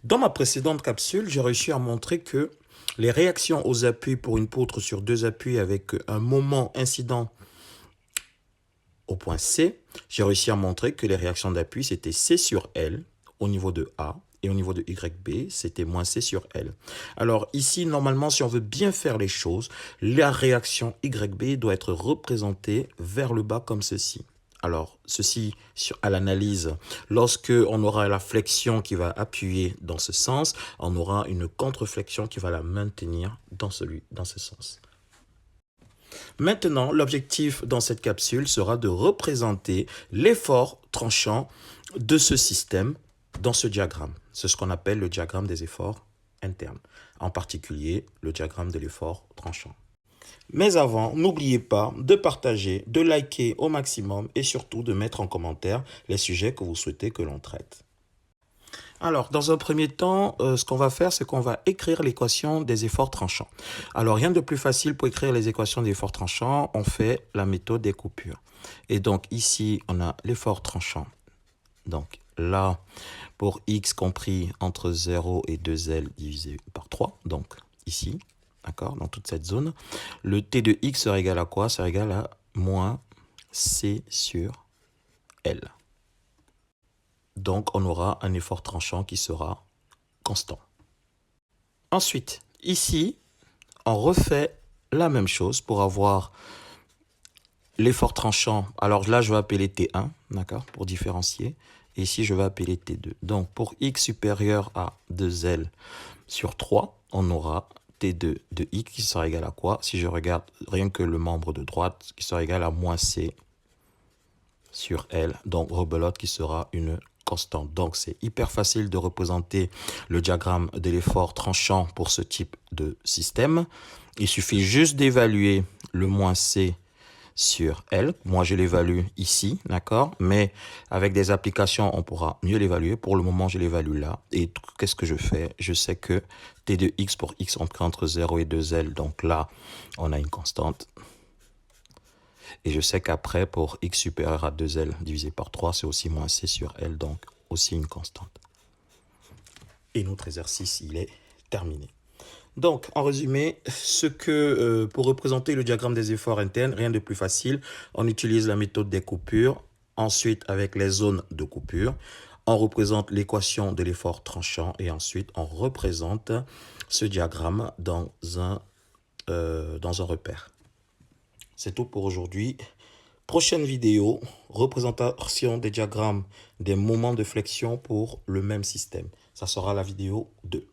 Dans ma précédente capsule, j'ai réussi à montrer que les réactions aux appuis pour une poutre sur deux appuis avec un moment incident au point C, j'ai réussi à montrer que les réactions d'appui, c'était C sur L au niveau de A et au niveau de YB, c'était moins C sur L. Alors ici, normalement, si on veut bien faire les choses, la réaction YB doit être représentée vers le bas comme ceci. Alors, ceci à l'analyse, lorsque on aura la flexion qui va appuyer dans ce sens, on aura une contreflexion qui va la maintenir dans ce sens. Maintenant, l'objectif dans cette capsule sera de représenter l'effort tranchant de ce système dans ce diagramme. C'est ce qu'on appelle le diagramme des efforts internes, en particulier le diagramme de l'effort tranchant. Mais avant, n'oubliez pas de partager, de liker au maximum et surtout de mettre en commentaire les sujets que vous souhaitez que l'on traite. Alors, dans un premier temps, ce qu'on va faire, c'est qu'on va écrire l'équation des efforts tranchants. Alors, rien de plus facile pour écrire les équations des efforts tranchants, on fait la méthode des coupures. Et donc, ici, on a l'effort tranchant. Donc, là, pour x compris entre 0 et 2L divisé par 3, donc ici, d'accord, dans toute cette zone, le t de x sera égal à quoi? Sera égal à moins c sur L. Donc, on aura un effort tranchant qui sera constant. Ensuite, ici, on refait la même chose pour avoir l'effort tranchant. Alors là, je vais appeler T1, d'accord, pour différencier. Et ici, je vais appeler T2. Donc, pour x supérieur à 2L sur 3, on aura T2 de x qui sera égal à quoi? Si je regarde rien que le membre de droite, qui sera égal à moins C sur L. Donc, rebelote qui sera une constante. Donc, c'est hyper facile de représenter le diagramme de l'effort tranchant pour ce type de système. Il suffit juste d'évaluer le moins C sur L. Moi, je l'évalue ici, d'accord? Mais avec des applications, on pourra mieux l'évaluer. Pour le moment, je l'évalue là. Et qu'est-ce que je fais? Je sais que T de x pour x entre 0 et 2L. Donc là, on a une constante. Et je sais qu'après, pour x supérieur à 2L divisé par 3, c'est aussi moins C sur L, donc aussi une constante. Et notre exercice, il est terminé. Donc, en résumé, pour représenter le diagramme des efforts internes, rien de plus facile. On utilise la méthode des coupures. Ensuite, avec les zones de coupure, on représente l'équation de l'effort tranchant. Et ensuite, on représente ce diagramme dans un repère. C'est tout pour aujourd'hui. Prochaine vidéo, représentation des diagrammes des moments de flexion pour le même système. Ça sera la vidéo 2.